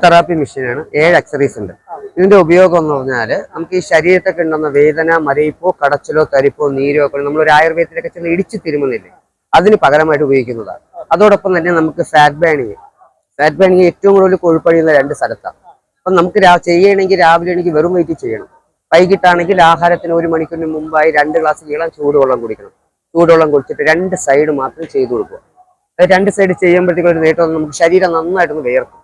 Therapy മെഷീനാണ്. 7 accessories ഉണ്ട്. ഇതിന്റെ ഉപയോഗം എന്ന് പറഞ്ഞാൽ നമുക്ക് ഈ ശരീരത്തൊക്കെ ഉണ്ടെന്ന വേദന, മരയിപ്പോ, കടച്ചിലോ, തരിപ്പോ, നീരോ ഒക്കെ നമ്മൾ ഒരു ആയുർവേദത്തിലൊക്കെ ചെന്ന് ഇടിച്ച് തിരുമുന്നില്ലേ, അതിന് പകരമായിട്ട് ഉപയോഗിക്കുന്നതാണ്. അതോടൊപ്പം തന്നെ നമുക്ക് ഫാറ്റ് ബേണിങ് ഏറ്റവും കൂടുതൽ കൊഴുപ്പഴിയുന്ന 2 സ്ഥലത്താണ്. അപ്പം നമുക്ക് ചെയ്യണമെങ്കിൽ രാവിലെ എനിക്ക് വെറും വയറ്റിൽ ചെയ്യണം. വൈകിട്ടാണെങ്കിൽ ആഹാരത്തിന് 1 മണിക്കൂറിന് മുമ്പായി 2 ഗ്ലാസ് ഇളം ചൂടുവെള്ളം കുടിക്കണം. ചൂടുവെള്ളം കുടിച്ചിട്ട് 2 സൈഡ് മാത്രം ചെയ്തു കൊടുക്കുക. 2 സൈഡ് ചെയ്യുമ്പോഴത്തേക്കും ഒരു നേട്ടം നമുക്ക് ശരീരം നന്നായിട്ടൊന്ന് വിയർക്കും.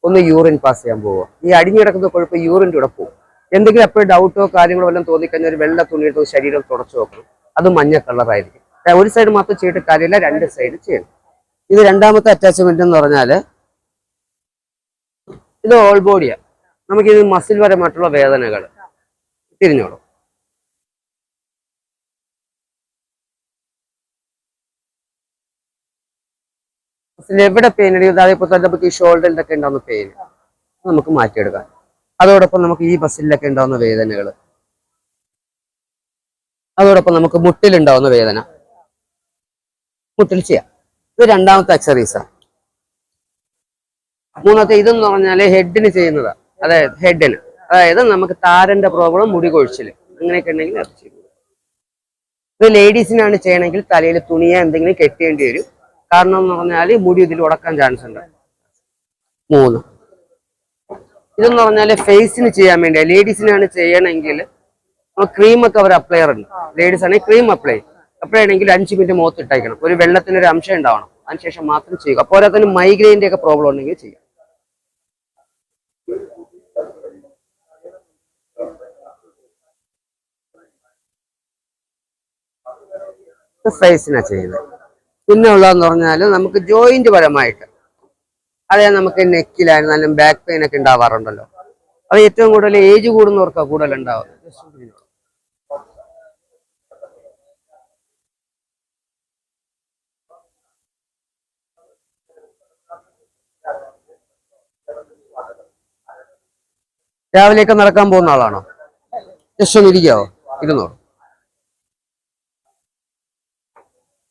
ഒന്ന് യൂറിൻ പാസ് ചെയ്യാൻ പോവുക. ഈ അടിഞ്ഞു കിടക്കുന്ന കൊഴുപ്പ് യൂറിൻ്റെ കൂടെ പോകും. എന്തെങ്കിലും എപ്പോഴും ഡൗട്ടോ കാര്യങ്ങളോ വല്ലതും തോന്നിക്കഴിഞ്ഞാൽ ഒരു വെള്ള തുണിയിട്ട് ശരീരം തുടച്ചു നോക്കണം. അത് മഞ്ഞ കളറായിരിക്കും. ഒരു സൈഡ് മാത്രം ചെയ്തിട്ട് കാര്യമില്ല, 2 സൈഡ് ചെയ്യണം. ഇത് രണ്ടാമത്തെ അറ്റാച്ച്മെന്റ് എന്ന് പറഞ്ഞാൽ ഇത് ഓൾ ബോഡിയാണ്. നമുക്കിത് മസിൽ പരമായിട്ടുള്ള വേദനകൾ തിരിഞ്ഞോളും. എവിടെ പെയിൻ അടിക്കുന്നത് അതേപോലെ തന്നെ നമുക്ക് ഈ ഷോൾഡറിലൊക്കെ ഉണ്ടാവുന്ന പെയിൻ നമുക്ക് മാറ്റിയെടുക്കാം. അതോടൊപ്പം നമുക്ക് ഈ മസിലിലൊക്കെ ഉണ്ടാവുന്ന വേദനകൾ, അതോടൊപ്പം നമുക്ക് മുട്ടിലുണ്ടാവുന്ന വേദന മുട്ടിൽ ചെയ്യാം. ഇത് രണ്ടാമത്തെ എക്സസൈസാണ്. മൂന്നാമത്തെ ഇതെന്ന് പറഞ്ഞാൽ ഹെഡിന് ചെയ്യുന്നതാണ്. അതായത് നമുക്ക് താരന്റെ പ്രോബ്ലം, മുടി കൊഴിച്ചില് അങ്ങനെയൊക്കെ ഉണ്ടെങ്കിൽ അത് ചെയ്യും. ഇത് ലേഡീസിനാണ് ചെയ്യണമെങ്കിൽ തലയിൽ തുണിയോ എന്തെങ്കിലും കെട്ടേണ്ടി വരും. കാരണം എന്ന് പറഞ്ഞാൽ മുടി ഇതിൽ ഉടക്കാൻ ചാൻസ് ഉണ്ട്. 3 ഇതെന്ന് പറഞ്ഞാൽ ഫേസിന് ചെയ്യാൻ വേണ്ടിയാ. ലേഡീസിനാണ് ചെയ്യണമെങ്കിൽ ക്രീമൊക്കെ അവർ അപ്ലൈ ഉണ്ട്. ലേഡീസ് ആണെങ്കിൽ ക്രീം അപ്ലൈ ആണെങ്കിൽ 5 മിനിറ്റ് മുഖത്ത് ഇട്ടയക്കണം. ഒരു വെള്ളത്തിനൊരു അംശം ഉണ്ടാവണം. അതിനുശേഷം മാത്രം ചെയ്യുക. അപ്പോൾ അതിന് മൈഗ്രെയിൻ്റെ ഒക്കെ പ്രോബ്ലം ഉണ്ടെങ്കിൽ ചെയ്യാം. ഫേസിനാണ് ചെയ്യുന്നത്. പിന്നെ ഉള്ളതെന്ന് പറഞ്ഞാൽ നമുക്ക് ജോയിന്റ് പരമായിട്ട്, അതായത് നമുക്ക് നെക്കിലായിരുന്നാലും ബാക്ക് പെയിൻ ഒക്കെ ഉണ്ടാവാറുണ്ടല്ലോ. അത് ഏറ്റവും കൂടുതൽ ഏജ് കൂടുന്നവർക്കാണ് കൂടുതൽ ഉണ്ടാവുന്നത്. രാവിലെയൊക്കെ നടക്കാൻ പോകുന്ന ആളാണോ? ജസ്റ്റ് ഒന്ന് ഇരിക്കാവോ? ഇരുന്നോളൂ.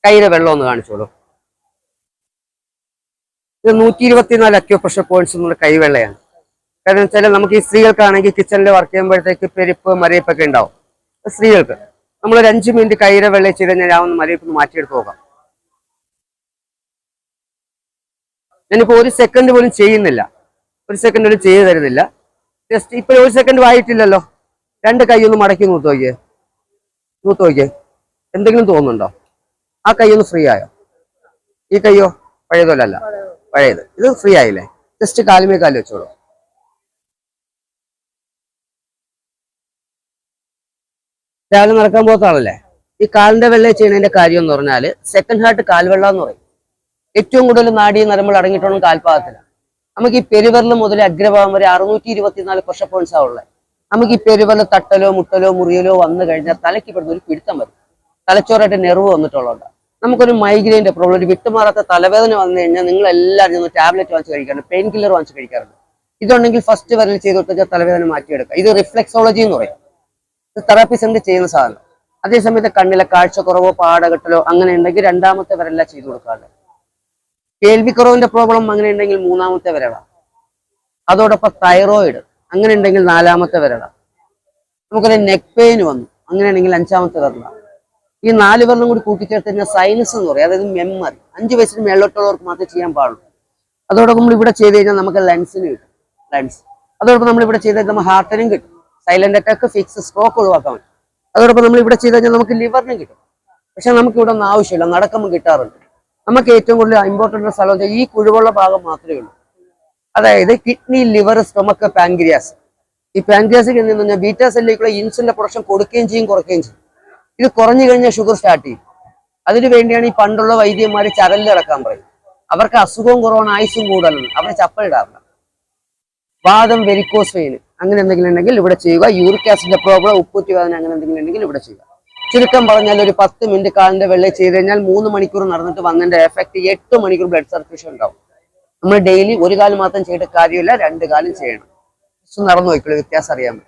കയ്യിലെ വെള്ളം ഒന്ന് കാണിച്ചോളൂ. ഇത് 124 അക്യുപ്രഷർ പോയിന്റ്സ് എന്നുള്ള കൈവെള്ളയാണ്. കാരണം വെച്ചാൽ നമുക്ക് ഈ സ്ത്രീകൾക്കാണെങ്കിൽ കിച്ചണിൽ വർക്ക് ചെയ്യുമ്പോഴത്തേക്ക് പെരുപ്പ്, മരയിപ്പൊക്കെ ഉണ്ടാവും. സ്ത്രീകൾക്ക് നമ്മളൊരു 5 മിനിറ്റ് കയ്യിലെ വെള്ളം ചെയ്ത് കഴിഞ്ഞാൽ ആ ഒന്ന് മരയിപ്പ് മാറ്റിയെടുത്ത് പോകാം. ഞാനിപ്പോൾ 1 സെക്കൻഡ് പോലും ചെയ്യുന്നില്ല. 1 സെക്കൻഡ് പോലും ചെയ്തു തരുന്നില്ല. ജസ്റ്റ് ഇപ്പൊ 1 സെക്കൻഡ് ആയിട്ടില്ലല്ലോ. 2 കൈ ഒന്ന് മടക്കി നൂത്ത് നോക്കിയേ. എന്തെങ്കിലും തോന്നുന്നുണ്ടോ? ആ കൈ ഒന്ന് ഫ്രീ ആയോ? ഈ കൈയോ? പഴയതോലല്ല, പഴയത്. ഇത് ഫ്രീ ആയില്ലേ? ജസ്റ്റ് കാലുമേ കാല് വെച്ചോളൂ. രാവിലെ നടക്കാൻ പോകാത്ത ആളല്ലേ? ഈ കാലിന്റെ വെള്ളം ചെയ്യുന്നതിന്റെ കാര്യം എന്ന് പറഞ്ഞാൽ സെക്കൻഡ് ഹാർട്ട് കാൽവെള്ളം എന്ന് പറയും. ഏറ്റവും കൂടുതൽ നാഡീ നരമ്പുകൾ അടങ്ങിയിട്ടുള്ള കാൽഭാഗത്തിലാണ്. നമുക്ക് ഈ പെരുവിരൽ മുതൽ അഗ്രഭാഗം വരെ 624 പ്രഷർ പോയിന്റ്സ് ആ ഉള്ളത്. നമുക്ക് ഈ പെരുവിരൽ തട്ടലോ മുട്ടലോ മുറിയലോ വന്നു കഴിഞ്ഞാൽ തലയ്ക്ക് പെടുന്ന ഒരു പിടുത്തം വരും. തലച്ചോറായിട്ട് നെർവ് വന്നിട്ടുള്ളതുകൊണ്ട് നമുക്കൊരു മൈഗ്രെയിൻ്റെ പ്രോബ്ലം, ഒരു വിട്ടുമാറാത്ത തലവേദന വന്നു കഴിഞ്ഞാൽ നിങ്ങൾ എല്ലാവരും ടാബ്ലറ്റ് വാങ്ങിച്ച് കഴിക്കാറുണ്ട്, പെയിൻ കില്ലർ വാങ്ങിച്ച് കഴിക്കാറുണ്ട്. ഇതുണ്ടെങ്കിൽ ഫസ്റ്റ് വിരൽ ചെയ്ത് കൊടുത്താൽ തലവേദന മാറ്റിയെടുക്കുക. ഇത് റിഫ്ലെക്സോളജി എന്ന് പറയും. ഇത് തെറാപ്പി സെന്റർ ചെയ്യുന്ന സാധനം. അതേസമയത്ത് കണ്ണിലെ കാഴ്ചക്കുറവോ പാടകെട്ടലോ അങ്ങനെ ഉണ്ടെങ്കിൽ 2ാമത്തെ വിരല ചെയ്തു കൊടുക്കാറുണ്ട്. കേൾവിക്കുറവിന്റെ പ്രോബ്ലം അങ്ങനെ ഉണ്ടെങ്കിൽ 3ാമത്തെ വിരലാണ്. അതോടൊപ്പം തൈറോയിഡ് അങ്ങനെ ഉണ്ടെങ്കിൽ 4ാമത്തെ വിരലാണ്. നമുക്കൊരു നെക്ക് പെയിൻ വന്നു അങ്ങനെയാണെങ്കിൽ 5ാമത്തെ വിരലാണ്. ഈ 4 വിരലും കൂടി കൂട്ടിച്ചേർത്ത് കഴിഞ്ഞാൽ സൈനസ് എന്ന് പറയും. അതായത് മെമ്മറി. 5 വയസ്സിന് മേലോട്ടുള്ളവർക്ക് മാത്രമേ ചെയ്യാൻ പാടുള്ളൂ. അതോടൊപ്പം നമ്മൾ ഇവിടെ ചെയ്ത് കഴിഞ്ഞാൽ നമുക്ക് ലെൻസിന് കിട്ടും. അതോടൊപ്പം നമ്മൾ ഇവിടെ ചെയ്ത് കഴിഞ്ഞാൽ നമ്മൾ ഹാർട്ടിനും കിട്ടും. സൈലന്റ് അറ്റാക്ക്, ഫിക്സ്, സ്ട്രോക്ക് ഒഴിവാക്കാൻ പറ്റും. അതോടൊപ്പം നമ്മൾ ഇവിടെ ചെയ്ത് കഴിഞ്ഞാൽ നമുക്ക് ലിവറിനും കിട്ടും. പക്ഷെ നമുക്ക് ഇവിടെ ഒന്നും ആവശ്യമില്ല, നടക്കുമ്പോൾ കിട്ടാറുണ്ട്. നമുക്ക് ഏറ്റവും കൂടുതൽ ഇമ്പോർട്ടൻ്റ് സ്ഥലം ഈ കുഴിവുള്ള ഭാഗം മാത്രമേ ഉള്ളൂ. അതായത് കിഡ്നി, ലിവർ, സ്റ്റൊമക്ക്, പാൻക്രിയാസ്. ഈ പാൻക്രിയാസിൽ എന്ന് പറഞ്ഞാൽ ബീറ്റാ സെല്ലിലേക്കുള്ള ഇൻസുലിന്റെ പ്രൊഡക്ഷൻ കൊടുക്കുകയും ചെയ്യും, കുറയ്ക്കുകയും ചെയ്യും. ഇത് കുറഞ്ഞു കഴിഞ്ഞാൽ ഷുഗർ സ്റ്റാർട്ട് ചെയ്യും. അതിനു വേണ്ടിയാണ് ഈ പണ്ടുള്ള വൈദ്യന്മാർ ചരലിൽ കിടക്കാൻ പറയും. അവർക്ക് അസുഖവും കുറവാണ്, ആയുസും കൂടുതലാണ്. അവർ ചപ്പലിടാറില്ല. വാദം, വെരിക്കോസ് വെയിൻ അങ്ങനെ എന്തെങ്കിലും ഉണ്ടെങ്കിൽ ഇവിടെ ചെയ്യുക. യൂറിക് ആസിഡിന്റെ പ്രോബ്ലം, ഉപ്പൂറ്റി വേദന അങ്ങനെ എന്തെങ്കിലും ഉണ്ടെങ്കിൽ ഇവിടെ ചെയ്യുക. ചുരുക്കം പറഞ്ഞാൽ ഒരു 10 മിനിറ്റ് കാലിന്റെ വെള്ളം ചെയ്ത് കഴിഞ്ഞാൽ 3 മണിക്കൂർ നടന്നിട്ട് വന്നതിന്റെ എഫക്ട് 8 മണിക്കൂർ ബ്ലഡ് സർക്കുലേഷൻ ഉണ്ടാവും. നമ്മൾ ഡെയിലി 1 കാലം മാത്രം ചെയ്തിട്ട് കാര്യമില്ല, 2 കാലം ചെയ്യണം. നടന്നു നോക്കിക്കോളൂ, വ്യത്യാസം അറിയാൻ പറ്റും.